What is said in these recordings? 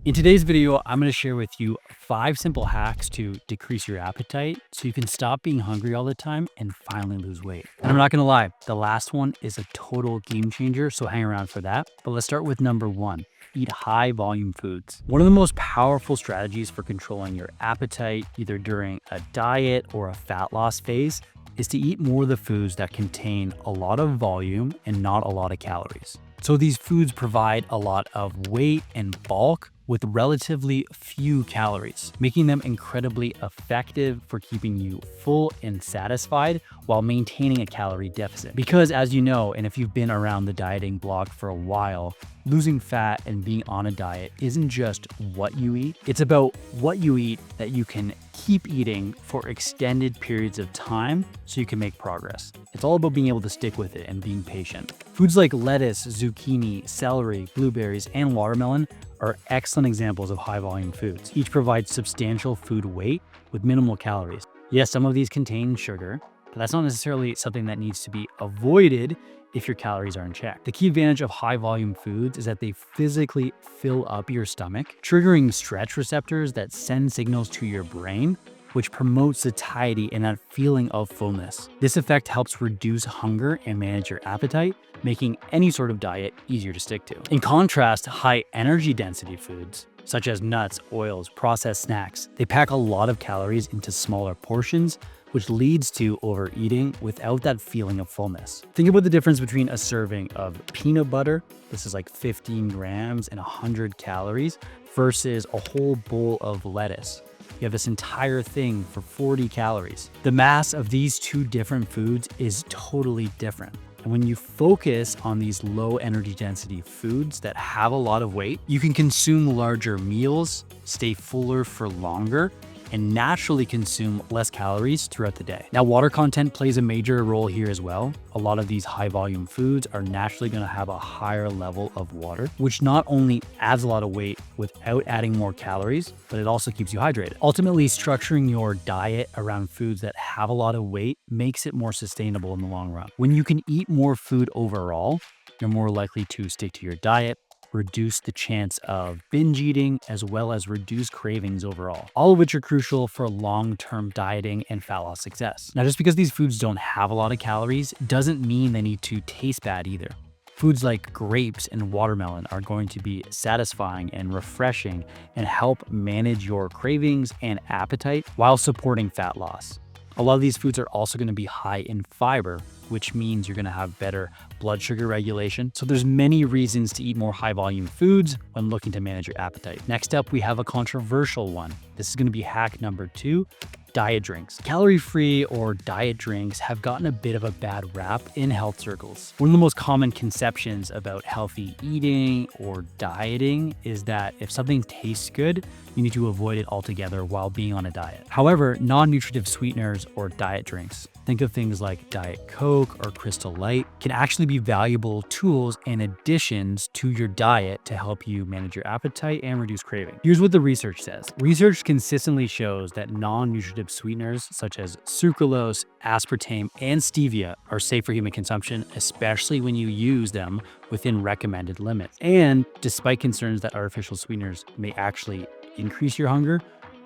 In today's video, I'm going to share with you 5 simple hacks to decrease your appetite so you can stop being hungry all the time and finally lose weight. And I'm not going to lie, the last one is a total game changer, so hang around for that. But let's start with number 1. Eat high volume foods. One of the most powerful strategies for controlling your appetite, either during a diet or a fat loss phase, is to eat more of the foods that contain a lot of volume and not a lot of calories. So these foods provide a lot of weight and bulk with relatively few calories, making them incredibly effective for keeping you full and satisfied while maintaining a calorie deficit. Because as you know, and if you've been around the dieting block for a while, losing fat and being on a diet isn't just what you eat, it's about what you eat that you can keep eating for extended periods of time so you can make progress. It's all about being able to stick with it and being patient. Foods like lettuce, zucchini, celery, blueberries, and watermelon are excellent examples of high volume foods. Each provides substantial food weight with minimal calories. Yes, some of these contain sugar, but that's not necessarily something that needs to be avoided if your calories are in check. The key advantage of high volume foods is that they physically fill up your stomach, triggering stretch receptors that send signals to your brain, which promotes satiety and that feeling of fullness. This effect helps reduce hunger and manage your appetite, making any sort of diet easier to stick to. In contrast, high energy density foods, such as nuts, oils, processed snacks, they pack a lot of calories into smaller portions, which leads to overeating without that feeling of fullness. Think about the difference between a serving of peanut butter, this is like 15 grams and 100 calories, versus a whole bowl of lettuce. You have this entire thing for 40 calories. The mass of these two different foods is totally different. And when you focus on these low energy density foods that have a lot of weight, you can consume larger meals, stay fuller for longer, and naturally consume less calories throughout the day. Now, water content plays a major role here as well. A lot of these high volume foods are naturally going to have a higher level of water, which not only adds a lot of weight without adding more calories, but it also keeps you hydrated. Ultimately, structuring your diet around foods that have a lot of weight makes it more sustainable in the long run. When you can eat more food overall, you're more likely to stick to your diet, reduce the chance of binge eating, as well as reduce cravings overall, all of which are crucial for long-term dieting and fat loss success. Now, just because these foods don't have a lot of calories doesn't mean they need to taste bad either. Foods like grapes and watermelon are going to be satisfying and refreshing and help manage your cravings and appetite while supporting fat loss. A lot of these foods are also going to be high in fiber, which means you're going to have better blood sugar regulation. So there's many reasons to eat more high volume foods when looking to manage your appetite. Next up, we have a controversial one. This is going to be hack number 2. Diet drinks. Calorie-free or diet drinks have gotten a bit of a bad rap in health circles. One of the most common conceptions about healthy eating or dieting is that if something tastes good, you need to avoid it altogether while being on a diet. However, non-nutritive sweeteners or diet drinks, think of things like Diet Coke or Crystal Light, can actually be valuable tools and additions to your diet to help you manage your appetite and reduce craving. Here's what the research says. Research consistently shows that non-nutritive sweeteners such as sucralose, aspartame, and stevia are safe for human consumption, especially when you use them within recommended limits. And despite concerns that artificial sweeteners may actually increase your hunger,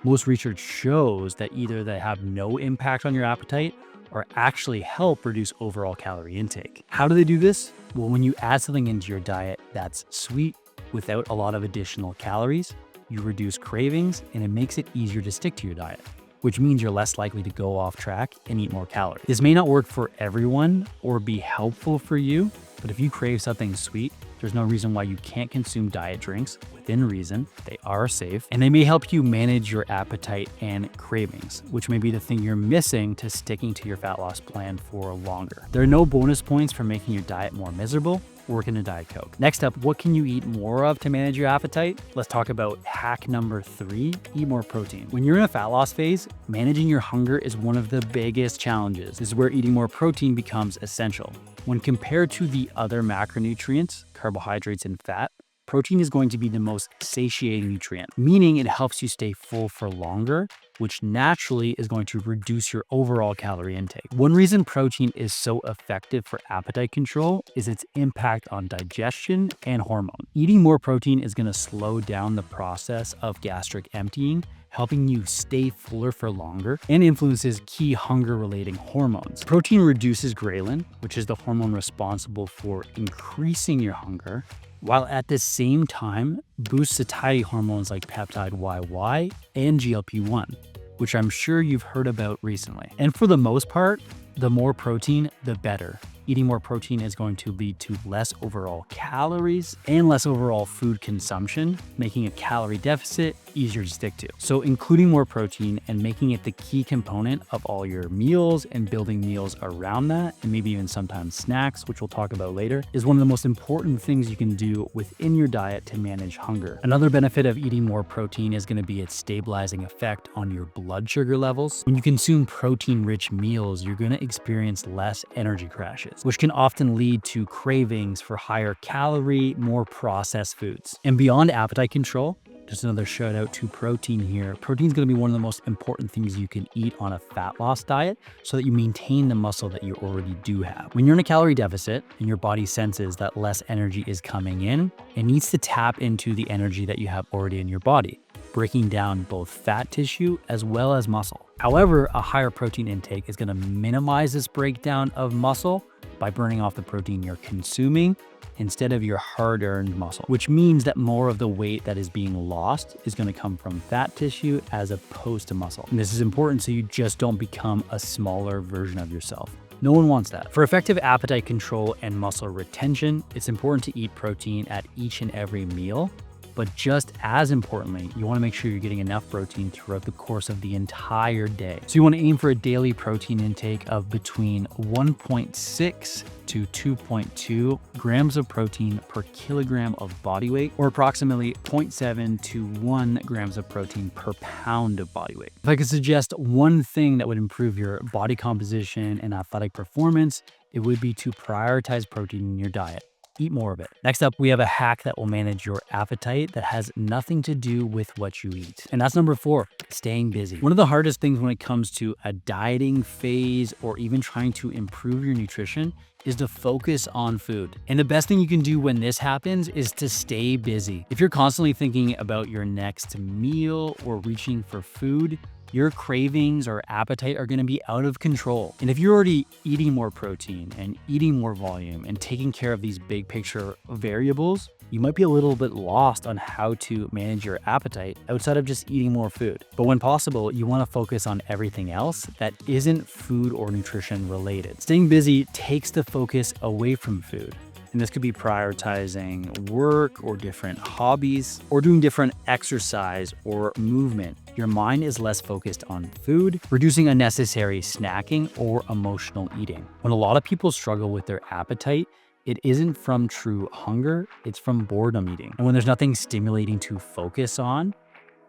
most research shows that either they have no impact on your appetite or actually help reduce overall calorie intake. How do they do this? Well, when you add something into your diet that's sweet without a lot of additional calories, you reduce cravings and it makes it easier to stick to your diet, which means you're less likely to go off track and eat more calories. This may not work for everyone or be helpful for you, but if you crave something sweet, there's no reason why you can't consume diet drinks within reason. They are safe, and they may help you manage your appetite and cravings, which may be the thing you're missing to sticking to your fat loss plan for longer. There are no bonus points for making your diet more miserable. Work in a Diet Coke. Next up, what can you eat more of to manage your appetite? Let's talk about hack number 3, eat more protein. When you're in a fat loss phase, managing your hunger is one of the biggest challenges. This is where eating more protein becomes essential. When compared to the other macronutrients, carbohydrates and fat, protein is going to be the most satiating nutrient, meaning it helps you stay full for longer, which naturally is going to reduce your overall calorie intake. One reason protein is so effective for appetite control is its impact on digestion and hormone. Eating more protein is going to slow down the process of gastric emptying, helping you stay fuller for longer, and influences key hunger-relating hormones. Protein reduces ghrelin, which is the hormone responsible for increasing your hunger, while at the same time boosts satiety hormones like peptide YY and GLP-1, which I'm sure you've heard about recently. And for the most part, the more protein, the better. Eating more protein is going to lead to less overall calories and less overall food consumption, making a calorie deficit easier to stick to. So including more protein and making it the key component of all your meals and building meals around that, and maybe even sometimes snacks, which we'll talk about later, is one of the most important things you can do within your diet to manage hunger. Another benefit of eating more protein is going to be its stabilizing effect on your blood sugar levels. When you consume protein-rich meals, you're going to experience less energy crashes, which can often lead to cravings for higher calorie, more processed foods. And beyond appetite control, just another shout out to protein here. Protein is going to be one of the most important things you can eat on a fat loss diet so that you maintain the muscle that you already do have. When you're in a calorie deficit and your body senses that less energy is coming in, it needs to tap into the energy that you have already in your body, breaking down both fat tissue as well as muscle. However, a higher protein intake is going to minimize this breakdown of muscle by burning off the protein you're consuming instead of your hard-earned muscle, which means that more of the weight that is being lost is going to come from fat tissue as opposed to muscle. And this is important so you just don't become a smaller version of yourself. No one wants that. For effective appetite control and muscle retention, it's important to eat protein at each and every meal. But just as importantly, you want to make sure you're getting enough protein throughout the course of the entire day. So you want to aim for a daily protein intake of between 1.6 to 2.2 grams of protein per kilogram of body weight, or approximately 0.7 to 1 grams of protein per pound of body weight. If I could suggest one thing that would improve your body composition and athletic performance, it would be to prioritize protein in your diet. Eat more of it. Next up, we have a hack that will manage your appetite that has nothing to do with what you eat. And that's number 4, staying busy. One of the hardest things when it comes to a dieting phase or even trying to improve your nutrition is to focus on food. And the best thing you can do when this happens is to stay busy. If you're constantly thinking about your next meal or reaching for food, your cravings or appetite are going to be out of control. And if you're already eating more protein and eating more volume and taking care of these big picture variables, you might be a little bit lost on how to manage your appetite outside of just eating more food. But when possible, you want to focus on everything else that isn't food or nutrition related. Staying busy takes the focus away from food. And this could be prioritizing work or different hobbies or doing different exercise or movement. Your mind is less focused on food, reducing unnecessary snacking or emotional eating. When a lot of people struggle with their appetite, it isn't from true hunger, it's from boredom eating. And when there's nothing stimulating to focus on,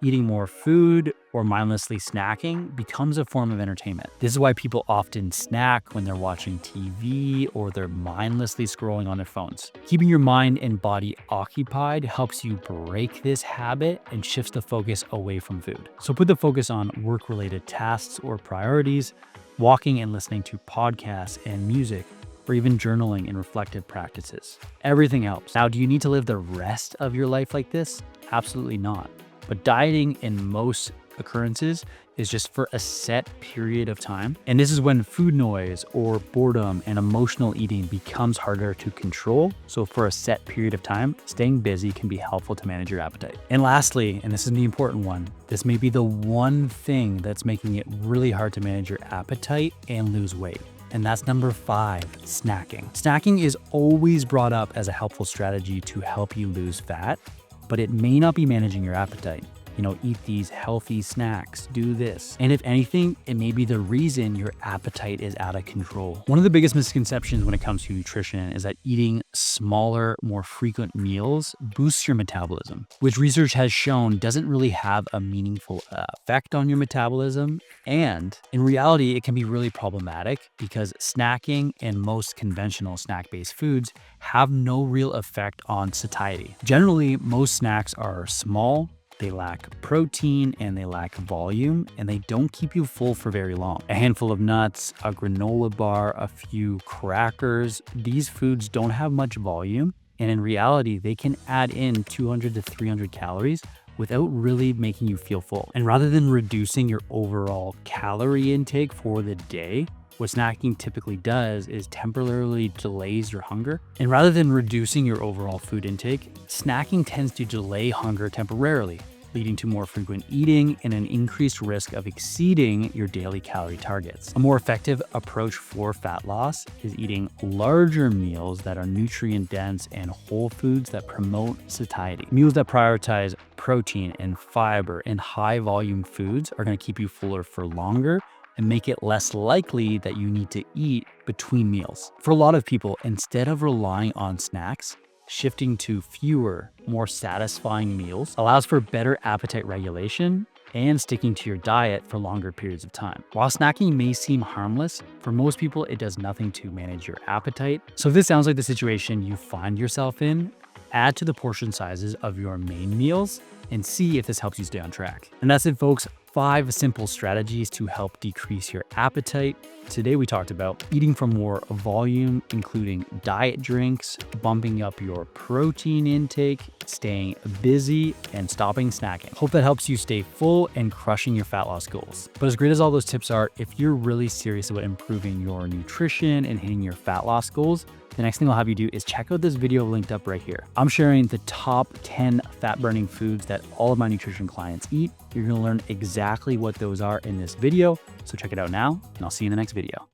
eating more food or mindlessly snacking becomes a form of entertainment. This is why people often snack when they're watching TV or they're mindlessly scrolling on their phones. Keeping your mind and body occupied helps you break this habit and shifts the focus away from food. So put the focus on work-related tasks or priorities, walking and listening to podcasts and music, or even journaling and reflective practices. Everything helps. Now, do you need to live the rest of your life like this? Absolutely not. But dieting in most occurrences is just for a set period of time. And this is when food noise or boredom and emotional eating becomes harder to control. So for a set period of time, staying busy can be helpful to manage your appetite. And lastly, and this is the important one, this may be the one thing that's making it really hard to manage your appetite and lose weight. And that's number 5, snacking. Snacking is always brought up as a helpful strategy to help you lose fat, but it may not be managing your appetite. eat these healthy snacks, do this. And if anything, it may be the reason your appetite is out of control. One of the biggest misconceptions when it comes to nutrition is that eating smaller, more frequent meals boosts your metabolism, which research has shown doesn't really have a meaningful effect on your metabolism. And in reality, it can be really problematic because snacking and most conventional snack-based foods have no real effect on satiety. Generally, most snacks are small, they lack protein, and they lack volume, and they don't keep you full for very long. A handful of nuts, a granola bar, a few crackers, these foods don't have much volume, and in reality, they can add in 200 to 300 calories without really making you feel full. And rather than reducing your overall calorie intake for the day, what snacking typically does is temporarily delays your hunger. And rather than reducing your overall food intake, snacking tends to delay hunger temporarily, leading to more frequent eating and an increased risk of exceeding your daily calorie targets. A more effective approach for fat loss is eating larger meals that are nutrient dense and whole foods that promote satiety. Meals that prioritize protein and fiber and high volume foods are going to keep you fuller for longer and make it less likely that you need to eat between meals. For a lot of people, instead of relying on snacks, shifting to fewer, more satisfying meals allows for better appetite regulation and sticking to your diet for longer periods of time. While snacking may seem harmless, for most people, it does nothing to manage your appetite. So if this sounds like the situation you find yourself in, add to the portion sizes of your main meals and see if this helps you stay on track. And that's it, folks. 5 simple strategies to help decrease your appetite. Today we talked about eating for more volume, including diet drinks, bumping up your protein intake, staying busy, and stopping snacking. Hope that helps you stay full and crushing your fat loss goals. But as great as all those tips are, if you're really serious about improving your nutrition and hitting your fat loss goals, the next thing I'll have you do is check out this video linked up right here. I'm sharing the top 10 fat burning foods that all of my nutrition clients eat. You're gonna learn exactly what those are in this video. So check it out now, and I'll see you in the next video.